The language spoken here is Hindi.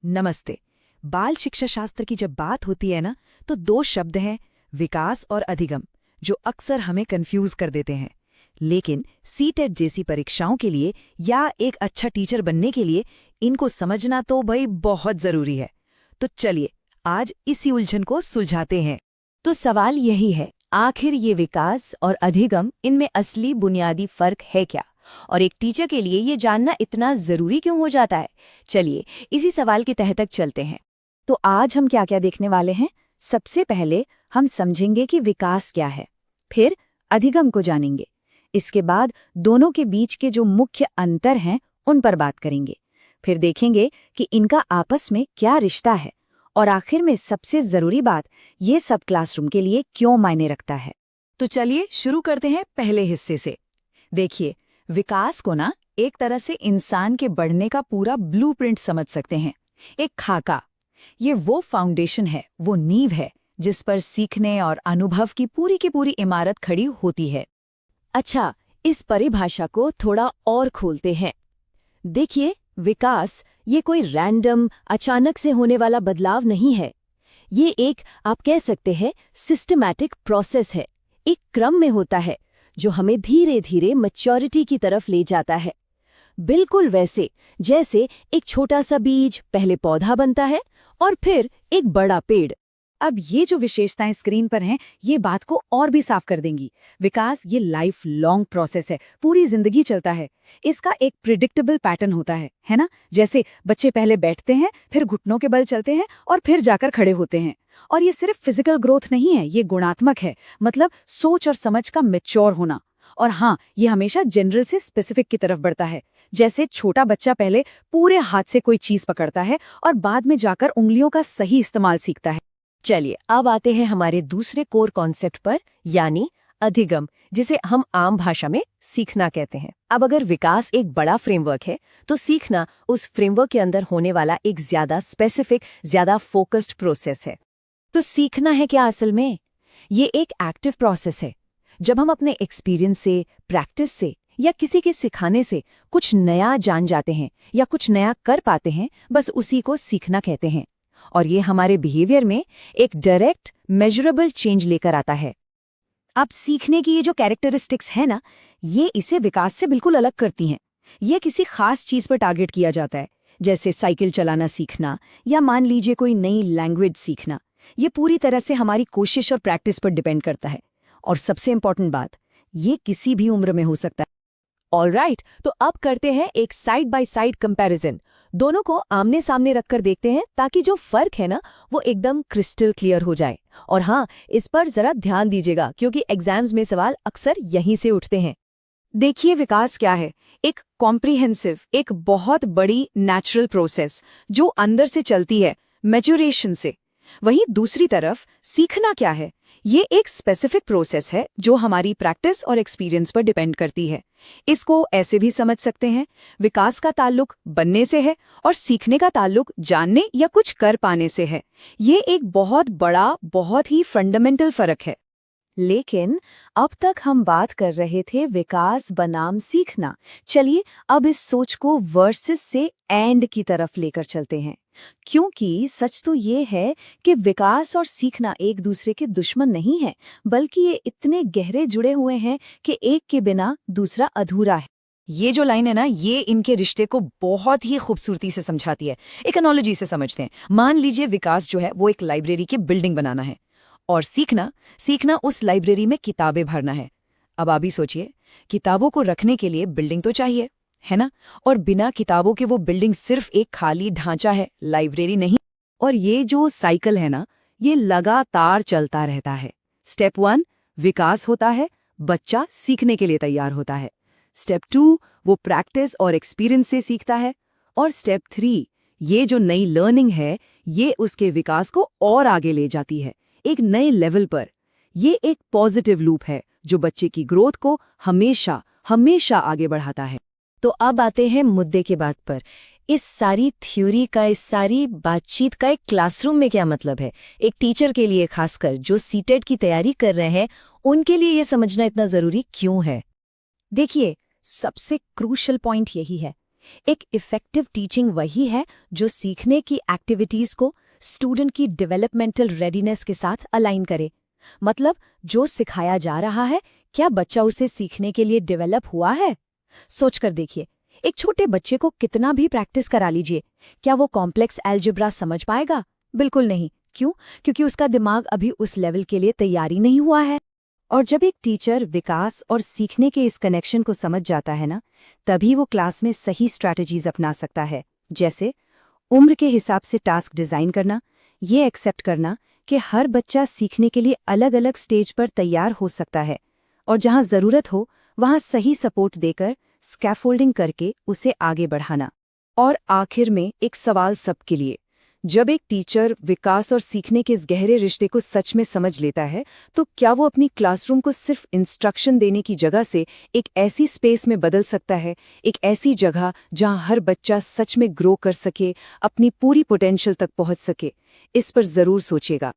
नमस्ते। बाल शिक्षा शास्त्र की जब बात होती है ना, तो दो शब्द हैं, विकास और अधिगम, जो अक्सर हमें कंफ्यूज कर देते हैं। लेकिन सीटेट जैसी परीक्षाओं के लिए या एक अच्छा टीचर बनने के लिए इनको समझना तो भाई बहुत जरूरी है। तो चलिए आज इसी उलझन को सुलझाते हैं। तो सवाल यही है, आखिर ये विकास और अधिगम, इनमें असली बुनियादी फर्क है क्या? और एक टीचर के लिए ये जानना इतना जरूरी क्यों हो जाता है? चलिए इसी सवाल की तह तक चलते हैं। तो आज हम क्या क्या देखने वाले हैं? सबसे पहले हम समझेंगे कि विकास क्या है, फिर अधिगम को जानेंगे। इसके बाद दोनों के बीच के जो मुख्य अंतर हैं उन पर बात करेंगे। फिर देखेंगे कि इनका आपस में क्या रिश्ता है, और आखिर में सबसे जरूरी बात, ये सब क्लासरूम के लिए क्यों मायने रखता है। तो चलिए शुरू करते हैं पहले हिस्से से। देखिए, विकास को ना एक तरह से इंसान के बढ़ने का पूरा ब्लूप्रिंट समझ सकते हैं, एक खाका। ये वो फाउंडेशन है, वो नींव है जिस पर सीखने और अनुभव की पूरी इमारत खड़ी होती है। अच्छा, इस परिभाषा को थोड़ा और खोलते हैं। देखिए, विकास ये कोई रैंडम अचानक से होने वाला बदलाव नहीं है। ये एक, आप कह सकते हैं, सिस्टमैटिक प्रोसेस है। एक क्रम में होता है जो हमें धीरे धीरे मैच्योरिटी की तरफ ले जाता है। बिल्कुल वैसे जैसे एक छोटा सा बीज पहले पौधा बनता है और फिर एक बड़ा पेड़। अब ये जो विशेषताएं स्क्रीन पर हैं, ये बात को और भी साफ कर देंगी। विकास ये लाइफ लॉन्ग प्रोसेस है, पूरी जिंदगी चलता है। इसका एक प्रिडिक्टेबल पैटर्न होता है ना? जैसे बच्चे पहले बैठते हैं, फिर घुटनों के बल चलते हैं और फिर जाकर खड़े होते हैं। और ये सिर्फ फिजिकल ग्रोथ नहीं है, ये गुणात्मक है, मतलब सोच और समझ का मैच्योर होना। और हाँ, ये हमेशा जनरल से स्पेसिफिक की तरफ बढ़ता है। जैसे छोटा बच्चा पहले पूरे हाथ से कोई चीज पकड़ता है और बाद में जाकर उंगलियों का सही इस्तेमाल सीखता है। चलिए अब आते हैं हमारे दूसरे कोर कॉन्सेप्ट पर, यानी अधिगम, जिसे हम आम भाषा में सीखना कहते हैं। अब अगर विकास एक बड़ा फ्रेमवर्क है, तो सीखना उस फ्रेमवर्क के अंदर होने वाला एक ज्यादा स्पेसिफिक, ज्यादा फोकस्ड प्रोसेस है। तो सीखना है क्या असल में? ये एक एक्टिव प्रोसेस है। जब हम अपने एक्सपीरियंस से, प्रैक्टिस से या किसी के सिखाने से कुछ नया जान जाते हैं या कुछ नया कर पाते हैं, बस उसी को सीखना कहते हैं। और ये हमारे बिहेवियर में एक डायरेक्ट मेजरेबल चेंज लेकर आता है। अब सीखने की ये जो कैरेक्टरिस्टिक्स है ना, ये इसे विकास से बिल्कुल अलग करती हैं। ये किसी खास चीज पर टारगेट किया जाता है, जैसे साइकिल चलाना सीखना या मान लीजिए कोई नई लैंग्वेज सीखना। ये पूरी तरह से हमारी कोशिश और प्रैक्टिस पर डिपेंड करता है। और सबसे इंपॉर्टेंट बात, ये किसी भी उम्र में हो सकता है। ऑलराइट, तो अब करते हैं एक साइड बाय साइड कंपैरिजन। दोनों को आमने सामने रखकर देखते हैं, ताकि जो फर्क है ना, वो एकदम क्रिस्टल क्लियर हो जाए। और हाँ, इस पर जरा ध्यान दीजिएगा, क्योंकि एग्जाम्स में सवाल अक्सर यहीं से उठते हैं। देखिए, विकास क्या है? एक कॉम्प्रिहेंसिव, एक बहुत बड़ी नेचुरल प्रोसेस जो अंदर से चलती है, मैच्योरेशन से। वहीं दूसरी तरफ सीखना क्या है? ये एक स्पेसिफिक प्रोसेस है जो हमारी प्रैक्टिस और एक्सपीरियंस पर डिपेंड करती है। इसको ऐसे भी समझ सकते हैं, विकास का ताल्लुक बनने से है और सीखने का ताल्लुक जानने या कुछ कर पाने से है। ये एक बहुत बड़ा, बहुत ही फंडामेंटल फर्क है। लेकिन अब तक हम बात कर रहे थे विकास बनाम सीखना। चलिए अब इस सोच को वर्सेस से एंड की तरफ लेकर चलते हैं, क्योंकि सच तो ये है कि विकास और सीखना एक दूसरे के दुश्मन नहीं है, बल्कि ये इतने गहरे जुड़े हुए हैं कि एक के बिना दूसरा अधूरा है। ये जो लाइन है ना, ये इनके रिश्ते को बहुत ही खूबसूरती से समझाती है। एक एनालॉजी से समझते हैं। मान लीजिए विकास जो है वो एक लाइब्रेरी की बिल्डिंग बनाना है, और सीखना उस लाइब्रेरी में किताबें भरना है। अब आप ही सोचिए, किताबों को रखने के लिए बिल्डिंग तो चाहिए, है ना? और बिना किताबों के वो बिल्डिंग सिर्फ एक खाली ढांचा है, लाइब्रेरी नहीं। और ये जो साइकिल है ना, ये लगातार चलता रहता है। स्टेप 1 विकास होता है, बच्चा सीखने के लिए तैयार होता है। स्टेप 2 वो प्रैक्टिस और एक्सपीरियंस से सीखता है। और स्टेप 3 ये जो नई लर्निंग है, ये उसके विकास को और आगे ले जाती है, एक नए लेवल पर। ये एक पॉजिटिव लूप है जो बच्चे की ग्रोथ को हमेशा हमेशा आगे बढ़ाता है। तो अब आते हैं मुद्दे के बात पर। इस सारी थ्योरी का, इस सारी बातचीत का एक क्लासरूम में क्या मतलब है? एक टीचर के लिए, खासकर जो सीटेट की तैयारी कर रहे हैं, उनके लिए ये समझना इतना जरूरी क्यों है? देखिए, सबसे क्रूशल पॉइंट यही है एक इफ़ेक्टिव टीचिंग वही है जो सीखने की एक्टिविटीज़ को स्टूडेंट की डेवलपमेंटल रेडीनेस के साथ अलाइन करे। मतलब जो सिखाया जा रहा है, क्या बच्चा उसे सीखने के लिए डेवलप हुआ है? सोचकर देखिए, एक छोटे बच्चे को कितना भी प्रैक्टिस करा लीजिए, क्या वो कॉम्प्लेक्स अलजेब्रा समझ पाएगा? बिल्कुल नहीं। क्यों? क्योंकि उसका दिमाग अभी उस लेवल के लिए तैयारी नहीं हुआ है। और जब एक टीचर विकास और सीखने के इस कनेक्शन को समझ जाता है ना, तभी वो क्लास में सही स्ट्रैटेजीज अपना सकता है। जैसे उम्र के हिसाब से टास्क डिज़ाइन करना, ये एक्सेप्ट करना कि हर बच्चा सीखने के लिए अलग अलग स्टेज पर तैयार हो सकता है, और जहाँ ज़रूरत हो वहाँ सही सपोर्ट देकर स्कैफोल्डिंग करके उसे आगे बढ़ाना। और आखिर में एक सवाल सबके लिए, जब एक टीचर विकास और सीखने के इस गहरे रिश्ते को सच में समझ लेता है, तो क्या वो अपनी क्लासरूम को सिर्फ इंस्ट्रक्शन देने की जगह से एक ऐसी स्पेस में बदल सकता है, एक ऐसी जगह जहां हर बच्चा सच में ग्रो कर सके, अपनी पूरी पोटेंशियल तक पहुंच सके? इस पर ज़रूर सोचिएगा।